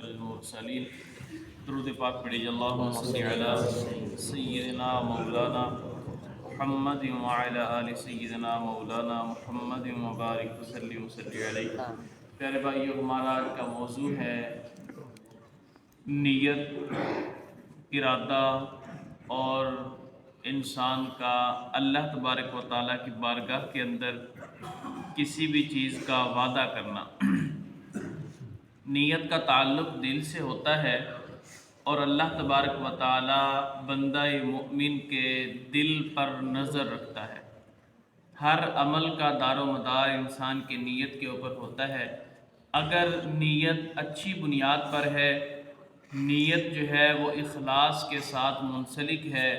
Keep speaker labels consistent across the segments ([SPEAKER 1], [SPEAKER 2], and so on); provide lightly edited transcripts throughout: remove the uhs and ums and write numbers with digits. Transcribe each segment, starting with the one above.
[SPEAKER 1] المرسلین۔ درود پاک پڑھیے اللہم صلی علی سیدنا مولانا محمد وعلی آل سیدنا مولانا محمد مبارک وسلم وصلی علیہ۔ پیارے بھائیو، ہمارا آج کا موضوع ہے نیت، ارادہ اور انسان کا اللہ تبارک و تعالیٰ کی بارگاہ کے اندر کسی بھی چیز کا وعدہ کرنا۔ نیت کا تعلق دل سے ہوتا ہے اور اللہ تبارک و تعالیٰ بندہ مؤمن کے دل پر نظر رکھتا ہے۔ ہر عمل کا دار و مدار انسان کی نیت کے اوپر ہوتا ہے۔ اگر نیت اچھی بنیاد پر ہے، نیت جو ہے وہ اخلاص کے ساتھ منسلک ہے،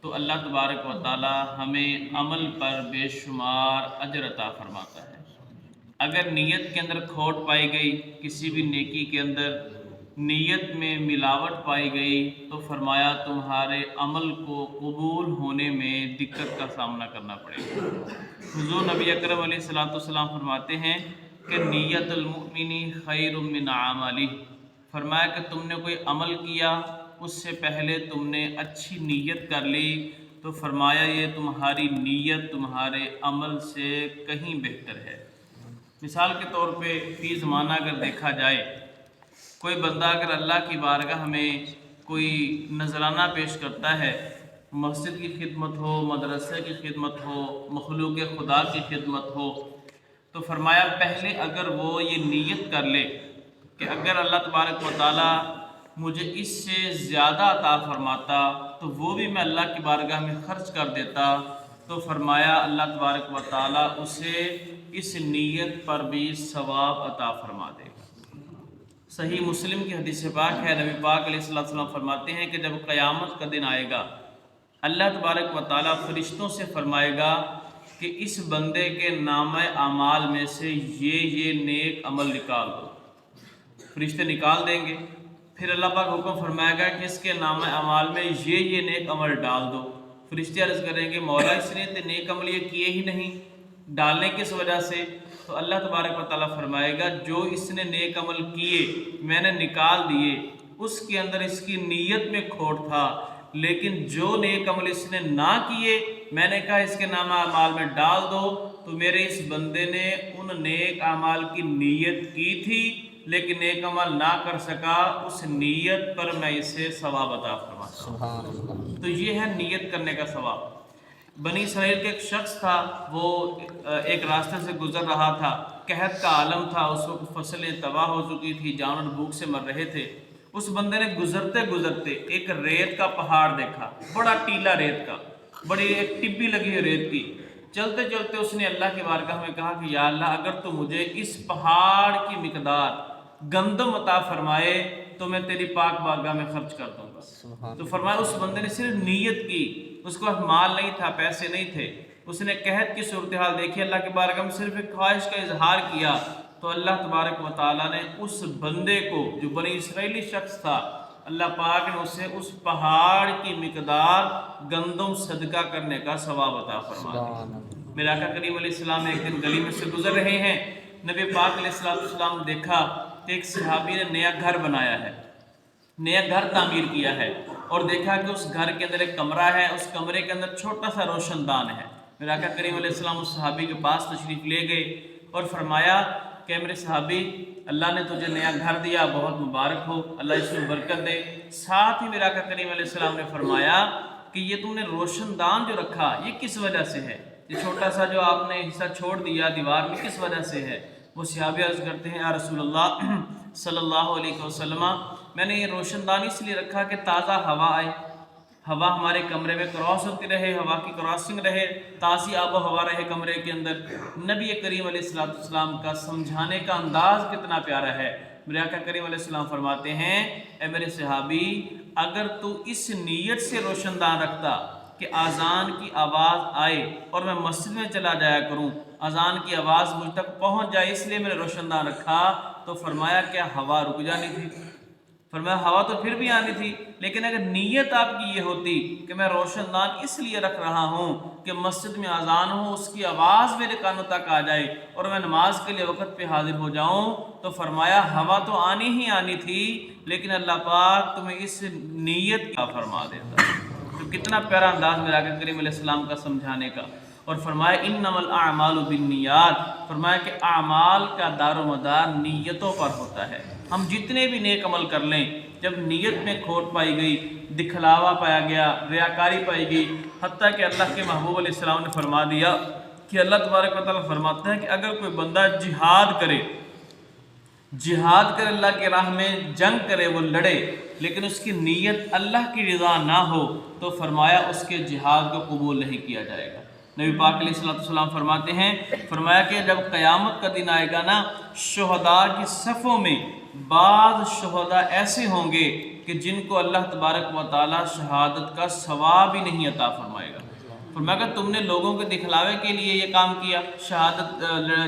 [SPEAKER 1] تو اللہ تبارک و تعالی ہمیں عمل پر بے شمار اجر عطا فرماتا ہے۔ اگر نیت کے اندر کھوٹ پائی گئی، کسی بھی نیکی کے اندر نیت میں ملاوٹ پائی گئی، تو فرمایا تمہارے عمل کو قبول ہونے میں دقت کا سامنا کرنا پڑے گا۔ حضور نبی اکرم علیہ السلام فرماتے ہیں کہ نیت المؤمن خیر من عملہ۔ فرمایا کہ تم نے کوئی عمل کیا، اس سے پہلے تم نے اچھی نیت کر لی، تو فرمایا یہ تمہاری نیت تمہارے عمل سے کہیں بہتر ہے۔ مثال کے طور پہ فی زمانہ اگر دیکھا جائے، کوئی بندہ اگر اللہ کی بارگاہ میں کوئی نذرانہ پیش کرتا ہے، مسجد کی خدمت ہو، مدرسے کی خدمت ہو، مخلوق خدا کی خدمت ہو، تو فرمایا پہلے اگر وہ یہ نیت کر لے کہ اگر اللہ تبارک و تعالیٰ مجھے اس سے زیادہ عطا فرماتا تو وہ بھی میں اللہ کی بارگاہ میں خرچ کر دیتا، تو فرمایا اللہ تبارک و تعالیٰ اسے اس نیت پر بھی ثواب عطا فرما دے گا۔ صحیح مسلم کی حدیث پاک ہے، نبی پاک علیہ السلام فرماتے ہیں کہ جب قیامت کا دن آئے گا، اللہ تبارک و تعالیٰ فرشتوں سے فرمائے گا کہ اس بندے کے نامہ اعمال میں سے یہ نیک عمل نکال دو۔ فرشتے نکال دیں گے، پھر اللہ پاک حکم فرمائے گا کہ اس کے نامہ اعمال میں یہ نیک عمل ڈال دو۔ فرشتے عرض کریں گے مولا اس نے تو نیک عمل یہ کیے ہی نہیں، ڈالنے کس وجہ سے؟ تو اللہ تبارک و تعالیٰ فرمائے گا جو اس نے نیک عمل کیے میں نے نکال دیے، اس کے اندر اس کی نیت میں کھوٹ تھا، لیکن جو نیک عمل اس نے نہ کیے میں نے کہا اس کے نامہ اعمال میں ڈال دو، تو میرے اس بندے نے ان نیک اعمال کی نیت کی تھی لیکن نیک عمل نہ کر سکا، اس نیت پر میں اسے ثواب عطا فرماتا ہوں۔ تو یہ ہے نیت کرنے کا ثواب۔ بنی اسرائیل کے ایک شخص تھا، وہ ایک راستے سے گزر رہا تھا، قحط کا عالم تھا، اس وقت فصلیں تباہ ہو چکی تھی، جانور بھوک سے مر رہے تھے۔ اس بندے نے گزرتے گزرتے ایک ریت کا پہاڑ دیکھا، بڑا ٹیلا ریت کا، بڑی ایک ٹبی لگی ہے ریت کی۔ چلتے چلتے اس نے اللہ کی بارگاہ میں کہا کہ یا اللہ اگر تو مجھے اس پہاڑ کی مقدار گندم عطا فرمائے تو میں تیری پاک بارگاہ میں خرچ کر دوں گا۔ تو فرمایا اس بندے نے صرف نیت کی، اس کو مال نہیں تھا، پیسے نہیں تھے، اس نے قحط کی صورتحال دیکھی، اللہ کے بارگاہ میں صرف ایک خواہش کا اظہار کیا، تو اللہ تبارک و تعالیٰ نے اس بندے کو جو بنی اسرائیلی شخص تھا، اللہ پاک نے اسے اس پہاڑ کی مقدار گندم صدقہ کرنے کا ثواب عطا فرما دیا۔ میرے آقا کریم علیہ السلام ایک دن گلی میں سے گزر رہے ہیں، نبی پاک علیہ السلام نے دیکھا کہ ایک صحابی نے نیا گھر بنایا ہے، نیا گھر تعمیر کیا ہے، اور دیکھا کہ اس گھر کے اندر ایک کمرہ ہے، اس کمرے کے اندر چھوٹا سا روشن دان ہے۔ میرے آقا کریم علیہ السلام اس صحابی کے پاس تشریف لے گئے اور فرمایا کہ میرے صحابی اللہ نے تجھے نیا گھر دیا، بہت مبارک ہو، اللہ اس میں برکت دے۔ ساتھ ہی میرے آقا کریم علیہ السلام نے فرمایا کہ یہ تم نے روشن دان جو رکھا یہ کس وجہ سے ہے؟ یہ چھوٹا سا جو آپ نے حصہ چھوڑ دیا دیوار میں کس وجہ سے ہے؟ وہ صحابی عرض کرتے ہیں یا رسول اللہ صلی اللہ علیہ وسلم، میں نے یہ روشن دان اس لیے رکھا کہ تازہ ہوا آئے، ہوا ہمارے کمرے میں کراس ہوتی رہے، ہوا کی کراسنگ رہے، تازی آب و ہوا رہے کمرے کے اندر۔ نبی کریم علیہ السلام کا سمجھانے کا انداز کتنا پیارا ہے۔ میرے آقا کریم علیہ السلام فرماتے ہیں اے میرے صحابی اگر تو اس نیت سے روشن دان رکھتا کہ اذان کی آواز آئے اور میں مسجد میں چلا جایا کروں، اذان کی آواز مجھ تک پہنچ جائے اس لیے میں نے روشن دان رکھا، تو فرمایا کیا ہوا رک جانی تھی؟ فرمایا ہوا تو پھر بھی آنی تھی، لیکن اگر نیت آپ کی یہ ہوتی کہ میں روشن دان اس لیے رکھ رہا ہوں کہ مسجد میں اذان ہو، اس کی آواز میرے کانوں تک آ جائے اور میں نماز کے لیے وقت پہ حاضر ہو جاؤں، تو فرمایا ہوا تو آنی ہی آنی تھی، لیکن اللہ پاک تمہیں اس نیت کا فرما دیتا۔ تو کتنا پیارا انداز میرا آقا کریم علیہ السلام کا سمجھانے کا، اور فرمایا انما الاعمال بالنیات، فرمایا کہ اعمال کا دار و مدار نیتوں پر ہوتا ہے۔ ہم جتنے بھی نیک عمل کر لیں، جب نیت میں کھوٹ پائی گئی، دکھلاوا پایا گیا، ریاکاری پائی گئی، حتیٰ کہ اللہ کے محبوب علیہ السلام نے فرما دیا کہ اللہ تبارک و تعالیٰ فرماتے ہیں کہ اگر کوئی بندہ جہاد کرے اللہ کی راہ میں، جنگ کرے، وہ لڑے، لیکن اس کی نیت اللہ کی رضا نہ ہو، تو فرمایا اس کے جہاد کو قبول نہیں کیا جائے گا۔ نبی پاک علیہ السلام فرماتے ہیں، فرمایا کہ جب قیامت کا دن آئے گا نا، شہداء کی صفوں میں بعض شہداء ایسے ہوں گے کہ جن کو اللہ تبارک و تعالیٰ شہادت کا ثواب ہی نہیں عطا فرمائے گا۔ فرمایا کہ تم نے لوگوں کے دکھلاوے کے لیے یہ کام کیا، شہادت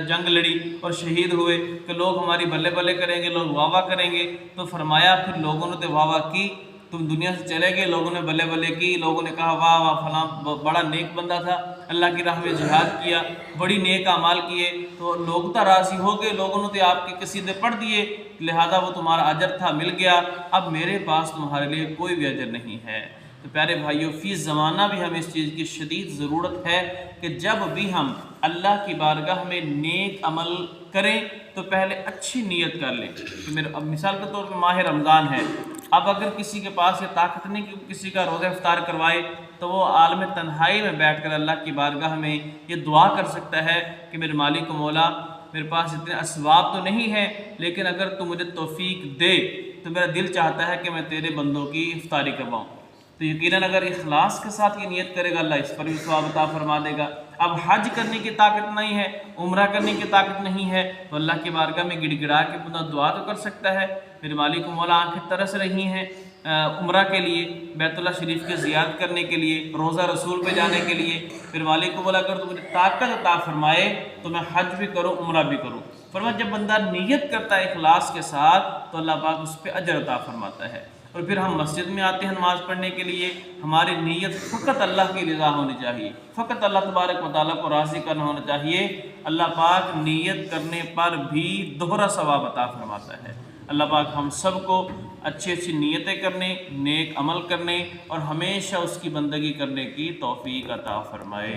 [SPEAKER 1] جنگ لڑی اور شہید ہوئے کہ لوگ ہماری بلے بلے کریں گے، لوگ واہ واہ کریں گے، تو فرمایا پھر لوگوں نے تو واہ واہ کی، تم دنیا سے چلے گئے، لوگوں نے بلے بلے کی، لوگوں نے کہا واہ واہ فلاں بڑا نیک بندہ تھا، اللہ کی راہ میں جہاد کیا، بڑی نیک اعمال کیے، تو لوگ تو راضی ہو گئے، لوگوں نے تو آپ کے قصیدے پڑھ دیے، لہذا وہ تمہارا اجر تھا مل گیا، اب میرے پاس تمہارے لیے کوئی بھی اجر نہیں ہے۔ تو پیارے بھائیوں، فی زمانہ بھی ہمیں اس چیز کی شدید ضرورت ہے کہ جب بھی ہم اللہ کی بارگاہ میں نیک عمل کریں تو پہلے اچھی نیت کر لیں۔ اب مثال کے طور پر ماہ رمضان ہے، اب اگر کسی کے پاس یہ طاقت نہیں کہ کسی کا روزہ افطار کروائے، تو وہ عالم تنہائی میں بیٹھ کر اللہ کی بارگاہ میں یہ دعا کر سکتا ہے کہ میرے مالک و مولا، میرے پاس اتنے اسباب تو نہیں ہے، لیکن اگر تو مجھے توفیق دے تو میرا دل چاہتا ہے کہ میں تیرے بندوں کی افطاری کرواؤں۔ تو یقیناً اگر اخلاص کے ساتھ یہ نیت کرے گا، اللہ اس پر بھی ثواب عطا فرما دے گا۔ اب حج کرنے کی طاقت نہیں ہے، عمرہ کرنے کی طاقت نہیں ہے، تو اللہ کی بارگاہ میں گڑ گڑا کے بندہ دعا تو کر سکتا ہے، میرے مالک و مولا آنکھیں ترس رہی ہیں عمرہ کے لیے، بیت اللہ شریف کی زیارت کرنے کے لیے، روزہ رسول پہ جانے کے لیے، پھر مالک و مولا اگر تو مجھے طاقت عطا فرمائے تو میں حج بھی کروں، عمرہ بھی کروں۔ فرمایا جب بندہ نیت کرتا ہے اخلاص کے ساتھ تو اللہ پاک اس پہ اجر عطا فرماتا ہے۔ اور پھر ہم مسجد میں آتے ہیں نماز پڑھنے کے لیے، ہماری نیت فقط اللہ کی رضا ہونی چاہیے، فقط اللہ تبارک و تعالیٰ کو راضی کرنا ہونا چاہیے۔ اللہ پاک نیت کرنے پر بھی دوہرا ثواب عطا فرماتا ہے۔ اللہ پاک ہم سب کو اچھی اچھی نیتیں کرنے، نیک عمل کرنے اور ہمیشہ اس کی بندگی کرنے کی توفیق عطا فرمائے۔